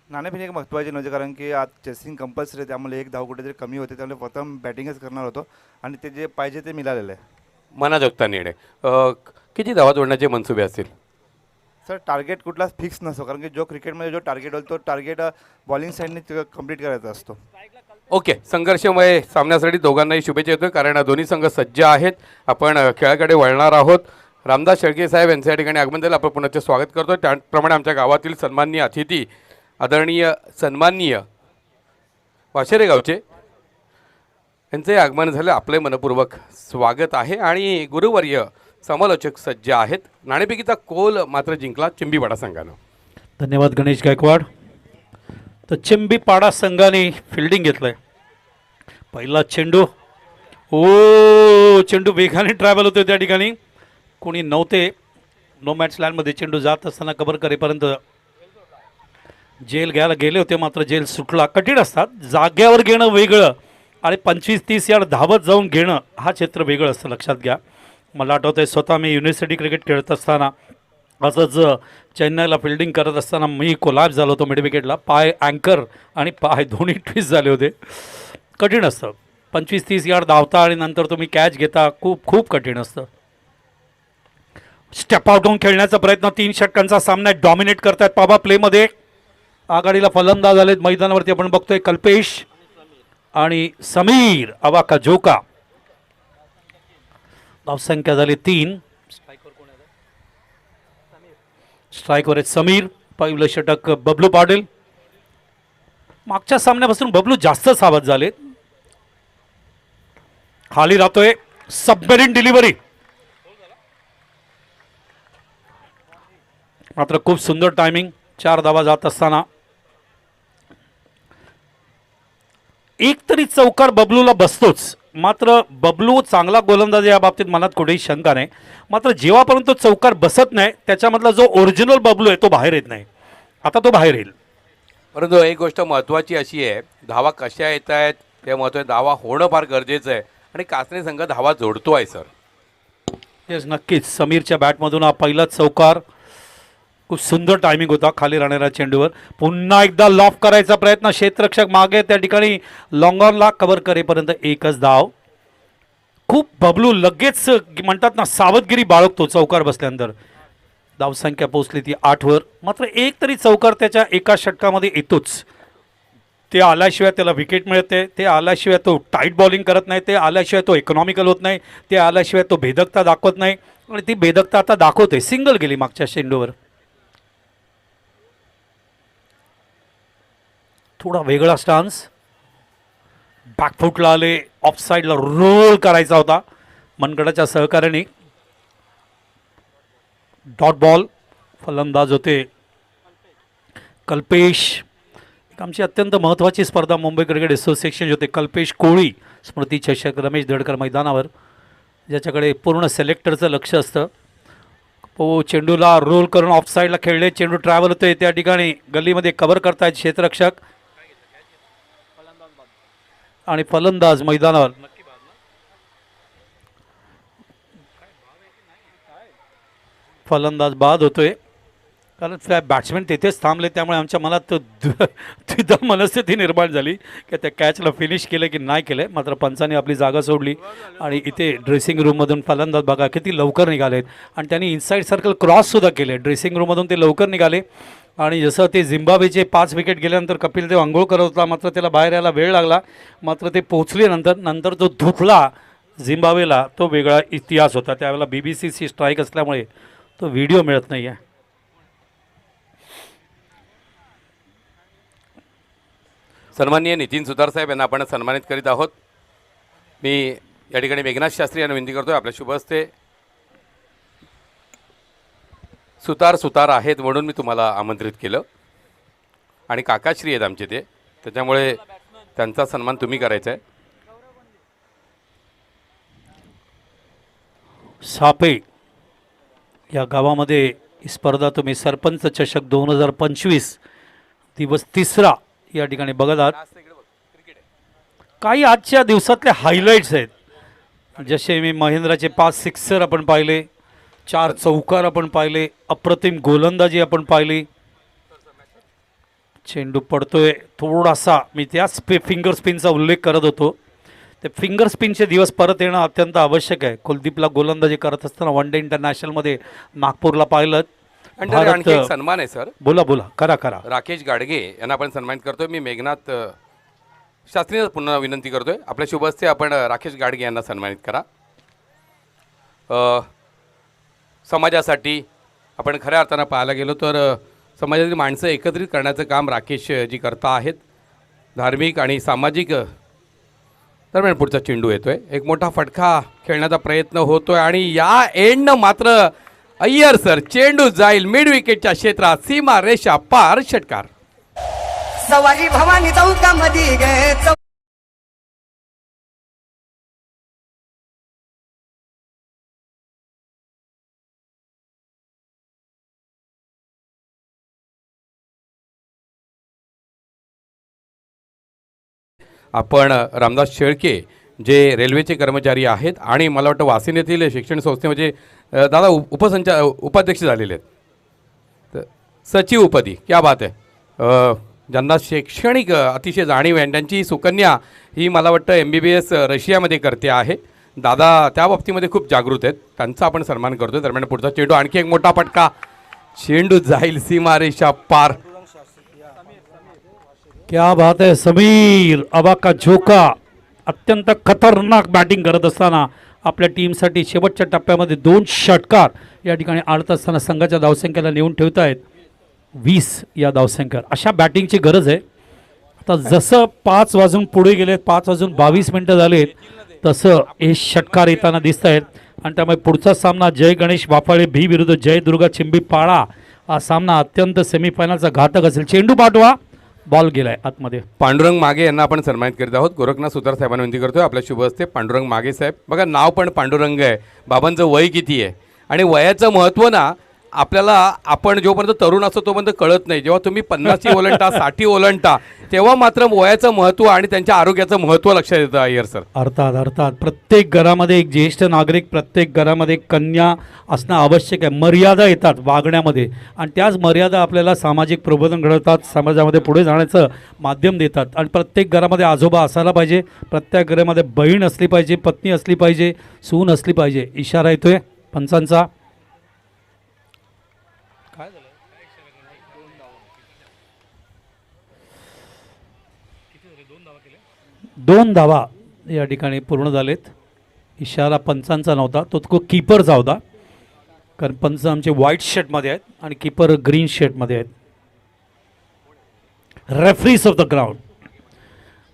नाणेफेकी एक महत्त्वाची नव्हती, कारण की आज चेसिंग कंपल्सरी, त्यामुळे एक धाव कुठेतरी कमी होते, त्यामुळे प्रथम बॅटिंगच करणार होतो आणि ते जे पाहिजे ते मिळालेलं आहे. मनाजोगता निर्णय. किती धावा जोडण्याचे मनसुबे असतील? सर टार्गेट कुठलाच फिक्स नसतो, कारण की जो क्रिकेटमध्ये जो टार्गेट होईल तो टार्गेट बॉलिंग साईडने कंप्लीट करायचा असतो. ओके, संघर्षमय सामन्यासाठी दोघांनाही शुभेच्छा देतोय, कारण दोन्ही संघ सज्ज आहेत. आपण खेळाकडे वळणार आहोत. रामदास शेळके साहेब यांचं या ठिकाणी आगमन झालं, आपण पुन्हा स्वागत करतो. त्याप्रमाणे आमच्या गावातील सन्माननीय अतिथी आदरणीय सन्माननीय वाशेरे गावचे यांचंही आगमन झालं, आपले मनपूर्वक स्वागत आहे. आणि गुरुवर्य समालोचक सज्ज आहेत. नाणेफेकीचा कोल मात्र जिंकला चिंबीपाडा संघानं. धन्यवाद गणेश गायकवाड. तर चिंबीपाडा संघाने फिल्डिंग घेतलंय. पहिला चेंडू, चेंडू वेगाने ट्रॅव्हल होतोय त्या ठिकाणी, कोणी नव्हते. नो मॅच लँडमध्ये चेंडू जात असताना कव्हर करेपर्यंत जेल घ्यायला गेले होते, मात्र जेल सुटला. कठीण असतात, जाग्यावर घेणं वेगळं आणि 25-30 यार्ड धावत जाऊन घेणं हा क्षेत्र वेगळं असतं, लक्षात घ्या. मला आठवतं आहे स्वतः मी युनिव्हर्सिटी क्रिकेट खेळत असताना असंच चेन्नईला फिल्डिंग करत असताना मी कोलॅप्स झालो होतो मिड विकेटला. पाय अँकर आणि पाय दोन्ही ट्विस्ट झाले होते. कठीण असतं, 25-30 यार्ड धावता आणि नंतर तुम्ही कॅच घेता, खूप खूप कठीण असतं. स्टेप आउट होऊन खेळण्याचा प्रयत्न, 3 षटकांचा सामना डॉमिनेट करतायत पाबा प्लेमध्ये. आघाडीला फलंदाज आलेत मैदानावरती, आपण बघतोय कल्पेश आणि समीर अवाका जोका. धावसंख्या झाली 3. स्ट्राईकवर आहेत समीर. पहिलं षटक बबलू पाटील. मागच्या सामन्यापासून बबलू जास्त सावध झाले. खाली राहतोय, सबमेरिन डिलिव्हरी, मात्र खूप सुंदर टायमिंग. 4 धावा जात असताना एक तरी चौकार बबलूला बसतोच. मात्र बबलू चांगला गोलंदाज या बाबतीत मनात कुठेही शंका नाही. मात्र जेव्हापर्यंत चौकार बसत नाही त्याच्यामधला जो ओरिजिनल बबलू आहे तो बाहेर येत नाही. आता तो बाहेर येईल. परंतु एक गोष्ट महत्त्वाची अशी आहे, धावा कशा येत आहेत ते महत्त्वाचं. धावा होणं फार गरजेचं आहे आणि कासने संघ धावा जोडतो आहे सर. येस, नक्कीच. समीरच्या बॅटमधून हा पहिला चौकार, खूप सुंदर टायमिंग होता खाली राहणाऱ्या चेंडूवर. पुन्हा एकदा लॉफ करायचा प्रयत्न, क्षेत्ररक्षक मागे त्या ठिकाणी लॉंगॉनला कव्हर करेपर्यंत एकच धाव. खूप बबलू लगेच म्हणतात ना सावधगिरी बाळगतो चौकार बसल्यानंतर. धावसंख्या पोहोचली ती 8वर. मात्र एक तरी चौकार त्याच्या एका षटकामध्ये येतोच. ते आल्याशिवाय त्याला विकेट मिळते, ते आल्याशिवाय तो टाईट बॉलिंग करत नाही, ते आल्याशिवाय तो इकॉनॉमिकल होत नाही, ते आल्याशिवाय तो भेदकता दाखवत नाही. आणि ती भेदकता आता दाखवते. सिंगल गेली मागच्या चेंडूवर. थोडा वेगळा स्टान्स, बॅकफुटला आले, ऑफ साईडला रोल करायचा होता मनगडाच्या सहकार्याने. Dot ball. फलंदाज होते कल्पेश. एक आमची अत्यंत महत्त्वाची स्पर्धा मुंबई क्रिकेट असोसिएशन होते. कल्पेश कोळी स्मृती चषक, रमेश धडकर मैदानावर, ज्याच्याकडे पूर्ण सिलेक्टरचं लक्ष असतं. चेंडूला रोल करून ऑफ साईडला खेळले, चेंडू ट्रॅव्हल होतोय त्या ठिकाणी, गल्लीमध्ये कव्हर करतायत क्षेत्ररक्षक आणि फलंदाज मैदानावर. फलंदाज बाद होतोय कारण बॅट्समॅन तिथेच थांबले, त्यामुळे आमच्या मनात द्विधा मनस्थिती निर्माण झाली की त्या कॅचला फिनिश केलं की नाही केलं. मात्र पंचांनी आपली जागा सोडली आणि इथे ड्रेसिंग रूममधून फलंदाज बघा किती लवकर निघालेत आणि त्यांनी इनसाईड सर्कल क्रॉससुद्धा केले. ड्रेसिंग रूममधून ते लवकर निघाले आणि जसं ते झिम्बाब्वेचे 5 विकेट गेल्यानंतर कपिल देव आंघोळ करत होता, मात्र त्याला बाहेर यायला वेळ लागला. मात्र ते पोचले नंतर जो धुतला झिम्बाब्वेला तो वेगळा इतिहास होता. त्यावेळेला BBCची स्ट्राईक असल्यामुळे तो व्हिडिओ मिळत नाही आहे. सन्माननीय नितीन सुतार साहेब यांना आपण सन्मानित करीत आहोत. मी या ठिकाणी मेघनाथ शास्त्री यांना विनंती करतोय आपल्या शुभ हस्ते. सुतार आहेत म्हणून मी तुम्हाला आमंत्रित केलं आणि काकाश्री आहेत आमचे ते, त्याच्यामुळे त्यांचा सन्मान तुम्ही करायचा आहे. सापे या गावामध्ये ही स्पर्धा तुम्ही सरपंच चषक 2025 दिवस 3 या ठिकाणी बघत आहात. काही आजच्या दिवसातले हायलाईट्स आहेत, जसे मी महेंद्राचे 5 सिक्सर आपण पाहिले, 4 चौकार आपण पाहिले, अप्रतिम गोलंदाजी आपण पाहिली. चेंडू पडतोय थोडासा, मी त्याच फिंगर स्पिनचा उल्लेख करत होतो. ते फिंगर स्पिनचे दिवस परत येणं अत्यंत आवश्यक आहे. कुलदीपला गोलंदाजी करत असताना वन डे इंटरनॅशनलमध्ये नागपूरला पाहिलं आणि त्याला आणखी एक भारत सन्मान आहे सर. बोला बोला करा करा. राकेश गाडगे यांना आपण सन्मानित करतोय. मी मेघनाथ शास्त्रींना पुन्हा विनंती करतोय, आपल्या शुभ हस्ते आपण राकेश गाडगे यांना सन्मानित करा. समाजासाठी आपण खऱ्या अर्थानं पाहायला गेलो तर समाजातील माणसं एकत्रित करण्याचं काम राकेश जी करता आहेत. धार्मिक आणि सामाजिक दरम्यान पुढचा चेंडू येतोय, एक मोठा फटका खेळण्याचा प्रयत्न होतोय आणि या एंडनं मात्र अय्यर सर चेंडू जाईल मिड विकेटच्या क्षेत्रात, सीमा रेषा पार, षटकार. सवारी भवानी चौकामध्ये गे आपण रामदास शेळके जे रेल्वेचे कर्मचारी आहेत आणि मला वाटतं वासिन येथील शिक्षण संस्थेमध्ये दादा उपाध्यक्ष झालेले आहेत, तर सचिव उपदी, क्या बात आहे. ज्यांना शैक्षणिक अतिशय जाणीव आहे, त्यांची सुकन्या ही मला वाटतं MBBS रशियामध्ये करते आहे. दादा त्या बाबतीमध्ये खूप जागृत आहेत, त्यांचा आपण सन्मान करतो. दरम्यान पुढचा चेंडू, आणखी एक मोठा फटका, चेंडू जाईल सीमारेषा पार. क्या बात आहे. समीर अबाका झोका अत्यंत खतरनाक बॅटिंग करत असताना आपल्या टीमसाठी शेवटच्या टप्प्यामध्ये 2 षटकार या ठिकाणी आडत असताना संघाच्या धावसंख्येला नेऊन ठेवत आहेत 20 या धावसंख्येवर. अशा बॅटिंगची गरज आहे. आता जसं 5 वाजून पुढे गेलेत, 5 वाजून 22 मिनटं झालेत, तसं हे षटकार येताना दिसत आहेत. आणि त्यामुळे पुढचा सामना जय गणेश वाफाळे भी विरुद्ध जय दुर्गा चिंबी पाळा, हा सामना अत्यंत सेमीफायनलचा घातक असेल. चेंडू पाठवा, बॉल गेलाय आतमध्ये. पांडुरंग मागे यांना आपण सन्मानित करीत आहोत. गोरखनाथ सुतार साहेबांना विनंती करतोय, आपल्या शुभ हस्ते पांडुरंग मागे साहेब. बघा नाव पण पांडुरंग आहे, बाबांचं वय किती आहे आणि वयाचं महत्त्व ना आपल्याला, आपण जोपर्यंत तरुण असतो तोपर्यंत कळत नाही. जेव्हा तुम्ही 50 ओलांडता 60 ओलांडता तेव्हा मात्र वयाचं महत्त्व आणि त्यांच्या आरोग्याचं महत्त्व लक्षात येतं अय्यर सर. अर्थात अर्थात प्रत्येक घरामध्ये एक ज्येष्ठ नागरिक, प्रत्येक घरामध्ये एक कन्या असणं आवश्यक आहे. मर्यादा येतात वागण्यामध्ये आणि त्याच मर्यादा आपल्याला सामाजिक प्रबोधन घडवतात, समाजामध्ये पुढे जाण्याचं माध्यम देतात. आणि प्रत्येक घरामध्ये आजोबा असायला पाहिजे, प्रत्येक घरामध्ये बहीण असली पाहिजे, पत्नी असली पाहिजे, सून असली पाहिजे. इशारा येतोय पंचांचा. 2 धावा या ठिकाणी पूर्ण झालेत. इशारा पंचांचा नव्हता, तो कीपरचा होता, कारण पंच आमचे व्हाईट शर्टमध्ये आहेत आणि कीपर ग्रीन शर्टमध्ये आहेत. Referees of the ground.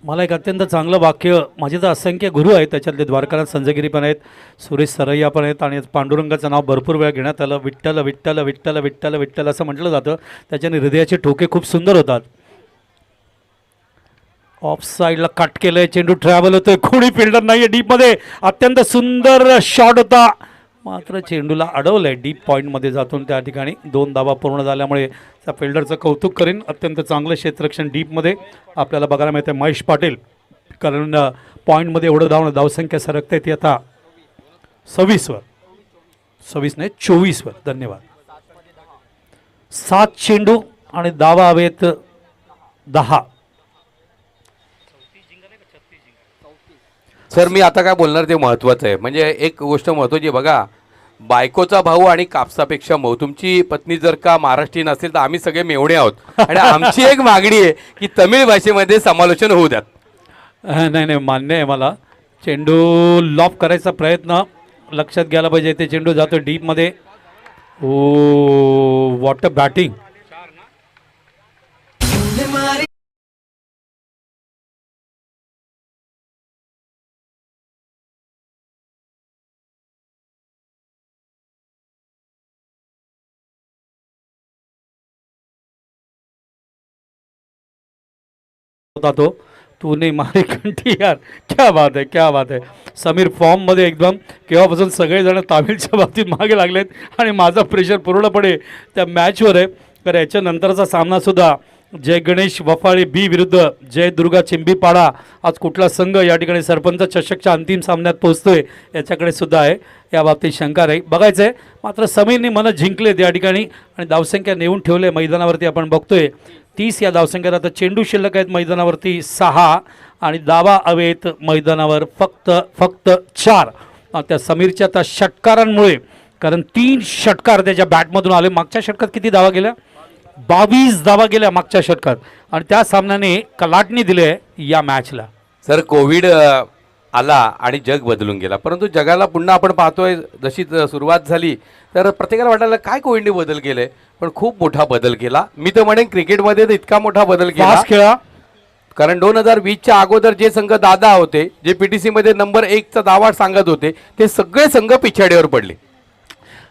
मला एक अत्यंत चांगलं वाक्य, माझे तर असंख्य गुरु आहेत, त्याच्यातले द्वारकानाथ संजगिरी पण आहेत, सुरेश सरैया पण आहेत आणि पांडुरंगाचं नाव भरपूर वेळा घेण्यात आलं. विठ्ठल विठ्ठल विठ्ठल विठ्ठल विठ्ठल असं म्हटलं जातं. त्याच्याने हृदयाचे ठोके खूप सुंदर होतात. ऑफ साईडला कट केलंय, चेंडू ट्रॅव्हल होतोय, कोणी फिल्डर नाहीये डीपमध्ये. अत्यंत सुंदर शॉट होता, मात्र चेंडूला अडवलंय. डीप पॉईंटमध्ये जातून त्या ठिकाणी 2 धावा पूर्ण झाल्यामुळे त्या फिल्डरचं कौतुक करेन. अत्यंत चांगलं क्षेत्ररक्षण डीपमध्ये आपल्याला बघायला मिळतं. महेश पाटील, कारण पॉईंटमध्ये एवढं धावसंख्या सरकते ती आता 26वर, 26 नाही 24वर. धन्यवाद. 7 चेंडू आणि धावा हवेत 10. सर मी आता काय बोलणार ते महत्त्वाचं आहे. म्हणजे एक गोष्ट महत्त्वाची बघा, बायकोचा भाऊ आणि कापसापेक्षा मऊ. तुमची पत्नी जर का महाराष्ट्रीयन असेल तर आम्ही सगळे मेवणे आहोत आणि आमची एक मागणी आहे की तमिळ भाषेमध्ये समालोचन होऊ द्यात. नाही नाही, मान्य आहे मला. चेंडू लॉफ करायचा प्रयत्न लक्षात घ्यायला पाहिजे. ते चेंडू जातो डीपमध्ये. ओ वॉट अ बॅटिंग. तो तूने मारे कंठी यार, क्या बात है, क्या बात है. समीर फॉर्ममध्ये एकदम. केव्हापासून सगळेजण तामिळच्या बाबतीत मागे लागलेत आणि माझा प्रेशर पूर्णपणे त्या मॅचवर आहे. तर याच्यानंतरचा सामनासुद्धा जय गणेश वफाळे बी विरुद्ध जय दुर्गा चिंबीपाडा. आज कुठला संघ या ठिकाणी सरपंच चषकच्या अंतिम सामन्यात पोहोचतोय याच्याकडे सुद्धा आहे, या बाबतीत शंका नाही. बघायचं आहे मात्र समीरने मन जिंकलेत या ठिकाणी आणि धावसंख्या नेऊन ठेवले मैदानावरती. आपण बघतोय 30 या धावसंख्येत. आता चेंडू शिल्लक आहेत मैदानावरती 6 आणि धावा हवेत मैदानावर फक्त 4. त्या समीरच्या त्या षटकारांमुळे कारण 3 षटकार त्याच्या बॅटमधून आले. मागच्या षटकात किती धावा गेल्या? 22 धावा गेल्या मागच्या षटकात आणि त्या सामन्याने कलाटणी दिले या मॅचला. सर कोविड आला आणि जग बदलून गेला, परंतु जगाला पुन्हा आपण पाहतोय जशी सुरुवात झाली तर प्रत्येकाला वाटायला काय कोविडने बदल केले, पण खूप मोठा बदल केला. मी तर म्हणेन क्रिकेटमध्ये तर इतका मोठा बदल केला. फास्ट खेळा. कारण 2020च्या अगोदर जे संघ दादा होते, जे PTC मध्ये नंबर 1चा दावा सांगत होते, ते सगळे संघ पिछाडीवर पडले.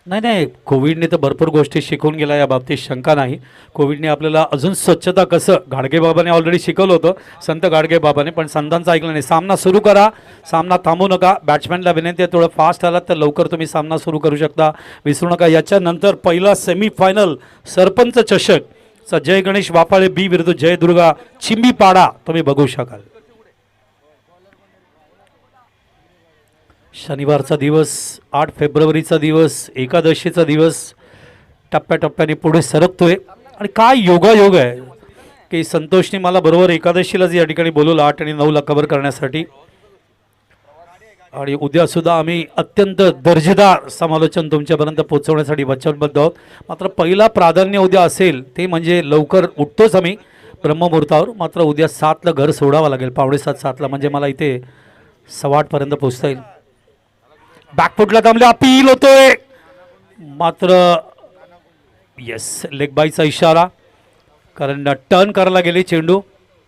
नाही, कोविडने तर भरपूर गोष्टी शिकवून गेला, या बाबतीत शंका नाही. कोविडने आपल्याला अजून स्वच्छता कसं, गाडगे बाबाने ऑलरेडी शिकवलं होतं, संत गाडगे बाबाने, पण संतांचं ऐकलं नाही. सामना सुरू करा, सामना थांबू नका. बॅट्समॅनला विनंती आहे, थोडं फास्ट आलात तर लवकर तुम्ही सामना सुरू करू शकता, विसरू नका. याच्यानंतर पहिला सेमीफायनल सरपंच चषकचा जय गणेश वाफाळे बी विरुद्ध जय दुर्गा चिंबीपाडा तुम्ही बघू शकाल. शनिवारचा दिवस, 8 फेब्रुवारीचा दिवस, एकादशीचा दिवस टप्प्याटप्प्याने पुढे सरकतोय. आणि काय योगायोग आहे की संतोषने मला बरोबर एकादशीलाच या ठिकाणी बोलवलं 8 आणि 9ला कव्हर करण्यासाठी. आणि उद्यासुद्धा आम्ही अत्यंत दर्जेदार समालोचन तुमच्यापर्यंत पोहोचवण्यासाठी वचनबद्ध आहोत. मात्र पहिला प्राधान्य उद्या असेल ते म्हणजे लवकर उठतोच आम्ही ब्रह्ममुहूर्तावर, मात्र उद्या 7ला घर सोडावं लागेल, 5:45-7ला, म्हणजे मला इथे 8:15पर्यंत पोहोचता येईल. बॅकफुटला थांबले, अपील होतोय, मात्र येस, लेग बायचा इशारा, कारण टर्न करायला गेले चेंडू.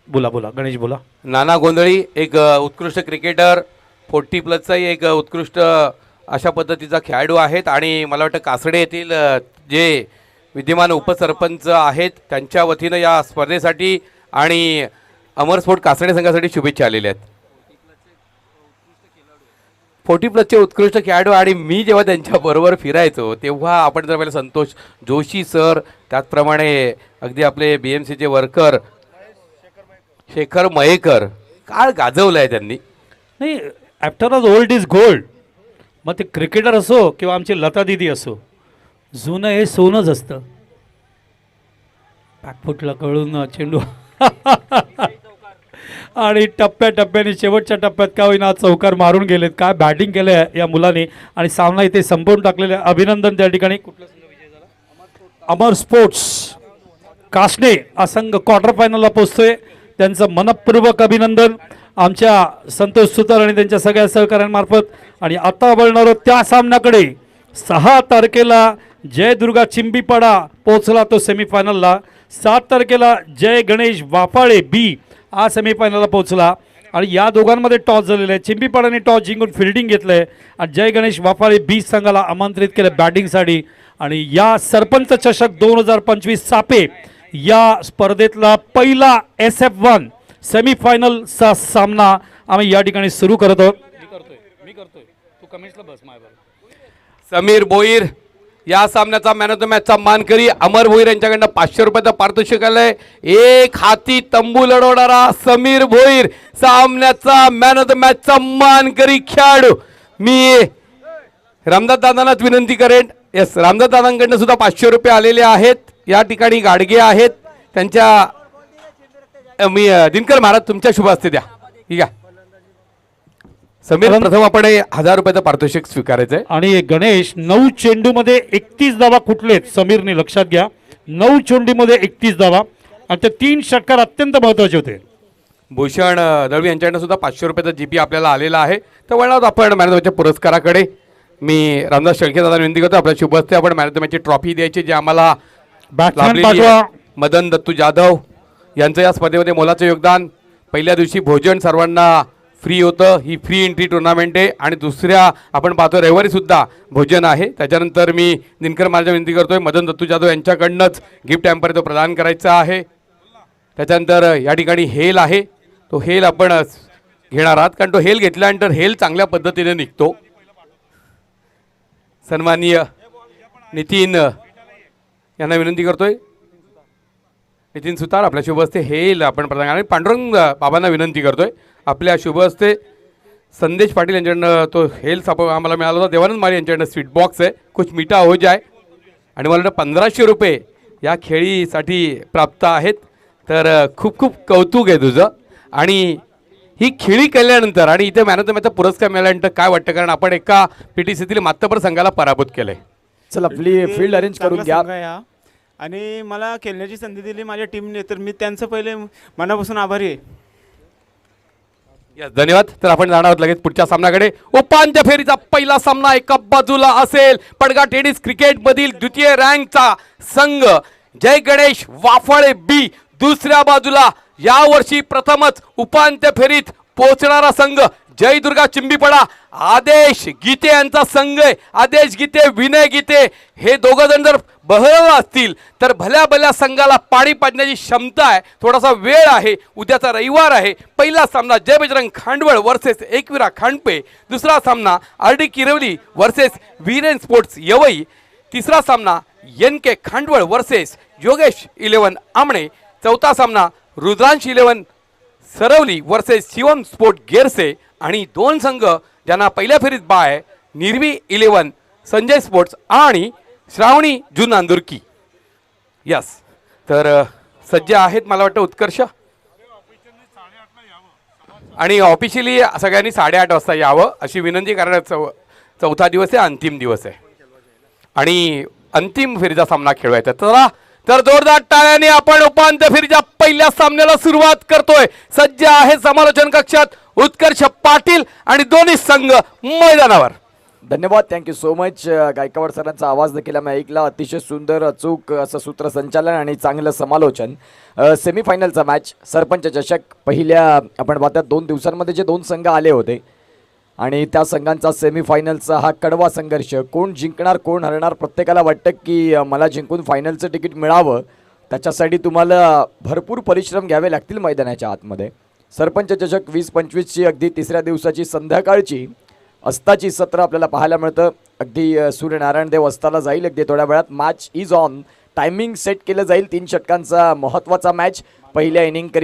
बोला गणेश बोला. नाना गोंधळी एक उत्कृष्ट क्रिकेटर, 40+ एक उत्कृष्ट अशा पद्धतीचा खेळाडू आहेत. आणि मला वाटतं कासडे येथील जे विद्यमान उपसरपंच आहेत त्यांच्या वतीनं या स्पर्धेसाठी आणि अमर स्पोर्ट कासडे संघासाठी शुभेच्छा आलेल्या आहेत. 40+चे उत्कृष्ट खेळाडू. आणि मी जेव्हा त्यांच्याबरोबर फिरायचो तेव्हा आपण जर पाहिलं संतोष जोशी सर, त्याचप्रमाणे अगदी आपले BMCचे वर्कर शेखर मयेकर, काळ गाजवला आहे त्यांनी. नाही, after all old is gold. मग ते क्रिकेटर असो किंवा आमची लता दिदी असो, जुनं हे सोनंच असतं. बॅकफुटला कळून चेंडू आणि टप्प्याटप्प्याने शेवटच्या टप्प्यात का होईना चौकार मारून गेलेत. काय बॅटिंग केलं आहे या मुलाने आणि सामना इथे संपवून टाकलेला आहे. अभिनंदन त्या ठिकाणी. कुठला संघ विजय झाला? अमर स्पोर्ट्स कासडे हा संघ क्वार्टर फायनलला पोहोचतोय. त्यांचं मनपूर्वक अभिनंदन आमच्या संतोष सुतार आणि त्यांच्या सगळ्या सहकाऱ्यांमार्फत. आणि आता वळणार त्या सामन्याकडे. 6 तारखेला जय दुर्गा चिंबीपाडा पोहोचला तो सेमीफायनलला. 7 तारखेला जय गणेश वाफाळे बी हा सेमीफायनलला पोहोचला. आणि या दोघांमध्ये टॉस झालेला आहे. चिंबीपाडाने टॉस जिंकून फिल्डिंग घेतलं आहे आणि जय गणेश वाफाळे बी संघाला आमंत्रित केलं बॅटिंगसाठी. आणि या सरपंच चषक 2025 सापे या स्पर्धेतला पहिला SF1 सेमीफायनलचा सामना आम्ही या ठिकाणी सुरू करत आहोत. मी करतोय तू कमेंट्सला बस माझ्याबरोबर. समीर भोईर या सामन्याचा मॅन ऑफ द मॅचचा मानकरी. अमर भोईर यांच्याकडनं 500 रुपयाचं पारितोषिक आलंय. एक हाती तंबू लढवणारा समीर भोईर सामन्याचा मॅन ऑफ द मॅचचा मानकरी खेळाडू. मी रामदास दादांनाच विनंती करेन. येस, रामदास दादांकडनं सुद्धा 500 रुपये आलेले आहेत. या ठिकाणी गाडगे आहेत त्यांच्या. मी दिनकर महाराज तुमच्या शुभ हस्ते द्या. ठीक आहे समीर, प्रथम आपण 1000 रुपयाचं पारितोषिक स्वीकारायचंय. आणि गणेश 9 चेंडूमध्ये 31 धावा कुठलेत समीरने लक्षात घ्या. 9 चेंडूमध्ये 31 धावा आणि ते 3 षटकार अत्यंत महत्वाचे होते. भूषण दळवी यांच्याकडनं सुद्धा 500 रुपयाचा GP आपल्याला आलेला आहे. तर वळणार आपण मॅन ऑफ द मॅचच्या पुरस्काराकडे. मी रामदास शेळके दादा विनंती करतो आपल्या शुभ हस्ते आपण मॅन ऑफ द मॅचची ट्रॉफी द्यायची, जे आम्हाला लाभलेली आहे. मदन दत्तू जाधव यांचं या स्पर्धेमध्ये मोलाचं योगदान. पहिल्या दिवशी भोजन सर्वांना फ्री होतं. ही फ्री एंट्री टुर्नामेंट आहे. आणि दुसऱ्या आपण पाहतो रविवारी सुद्धा भोजन आहे. त्याच्यानंतर मी दिनकर महाराज विनंती करतोय मदन दत्तू जाधव यांच्याकडनंच गिफ्ट हॅम्पर तो प्रदान करायचा आहे. त्याच्यानंतर या ठिकाणी हेल आहे, तो हेल आपण घेणार आहात, कारण तो हेल घेतल्यानंतर हेल चांगल्या पद्धतीने निघतो. सन्माननीय नितीन यांना विनंती करतोय. नितीन सुतार आपल्या शुभ हस्ते हेल आपण प्रदान करणार. पांडुरंग बाबांना विनंती करतोय आपल्या शुभ हस्ते. संदेश पाटील यांच्याकडनं तो हेल आम्हाला मिळाला होता. देवानंद माळी यांच्याकडनं स्वीट बॉक्स आहे, कुछ मीठा हो जाय. आणि मला वाटतं 1500 रुपये या खेळीसाठी प्राप्त आहेत. तर खूप खूप कौतुक आहे तुझं. आणि ही खेळी केल्यानंतर आणि इथे मॅन ऑफ द मॅचचा पुरस्कार मिळाल्यानंतर काय वाटतं, कारण आपण एका PTCतील मातबर संघाला पराभूत केलंय. चला आपली फील्ड अरेंज करून घ्या. चांगला संघ आहे हा. आणि मला खेळण्याची संधी दिली माझ्या टीमने, तर मी त्यांचं पहिले मनापासून आभारी आहे. Yes, धन्यवाद. तर आपण जाणार आहोत लगेच पुढच्या सामन्याकडे. उपांत्य फेरीचा पहिला सामना एका बाजूला असेल पडगा टेनिस क्रिकेटमधील द्वितीय रँकचा संघ जय गणेश वाफाळे बी, दुसऱ्या बाजूला यावर्षी प्रथमच उपांत्य फेरीत पोहोचणारा संघ जय दुर्गा चिंबीपडा आदेश गीते यांचा संघ आहे. आदेश गीते, विनय गीते हे दोघं जण जर बहरला असतील तर भल्या भल्या संघाला पाणी पाजण्याची क्षमता आहे. थोडासा वेळ आहे, उद्याचा रविवार आहे. पहिला सामना जय बजरंग खांडवळ वर्सेस एकविरा खांडपे, दुसरा सामना RD किरवली वर्सेस वीरेन स्पोर्ट्स यवई, तिसरा सामना NK खांडवळ वर्सेस योगेश 11 आमणे, चौथा सामना रुद्रांश 11 सरवली वर्सेस शिवम स्पोर्ट गेरसे आणि दोन संघ ज्यांना पहिल्या फेरीत बाय निर्वी 11 संजय स्पोर्ट्स आणि श्रावणी जून नांदुरकी. यस, तर सज्ज आहेत मला वाटतं उत्कर्ष, आणि ऑफिशियली सगळ्यांनी 8:30 वाजता यावं अशी विनंती, कारण चौथा दिवस आहे, अंतिम दिवस आहे आणि अंतिम फेरीचा सामना खेळवायचा. चला तर जोरदार टाळ्याने आपण उपांत्य फेरीच्या पहिल्या सामन्याला सुरुवात करतोय. सज्ज आहे समालोचन कक्षात उत्कर्ष पाटील आणि दोन्ही संघ मैदानावर. धन्यवाद, थँक्यू सो मच. गायकवाड सरांचा आवाज देखील आम्ही ऐकला. अतिशय सुंदर अचूक असं सूत्रसंचालन आणि चांगलं समालोचन. सेमीफायनलचा मॅच सरपंच चषक पहिल्या आपण पाहतात 2 दिवसांमध्ये जे 2 संघ आले होते आणि त्या संघांचा सेमीफायनलचा हा कडवा संघर्ष, कोण जिंकणार कोण हरणार, प्रत्येकाला वाटतं की मला जिंकून फायनलचं तिकीट मिळावं. त्याच्यासाठी तुम्हाला भरपूर परिश्रम घ्यावे लागतील मैदानाच्या आतमध्ये. सरपंच चषक 20-25ची अगदी तिसऱ्या दिवसाची संध्याकाळची अस्ताची सत्र आपल्याला पाहायला मिळतं. अगदी सूर्यनारायण देव अस्ताला जाईल अगदी थोड्या वेळात. Match is on. Timing set केलं जाईल. 3 षटकांचा महत्त्वाचा मॅच. पहिल्या इनिंग करीत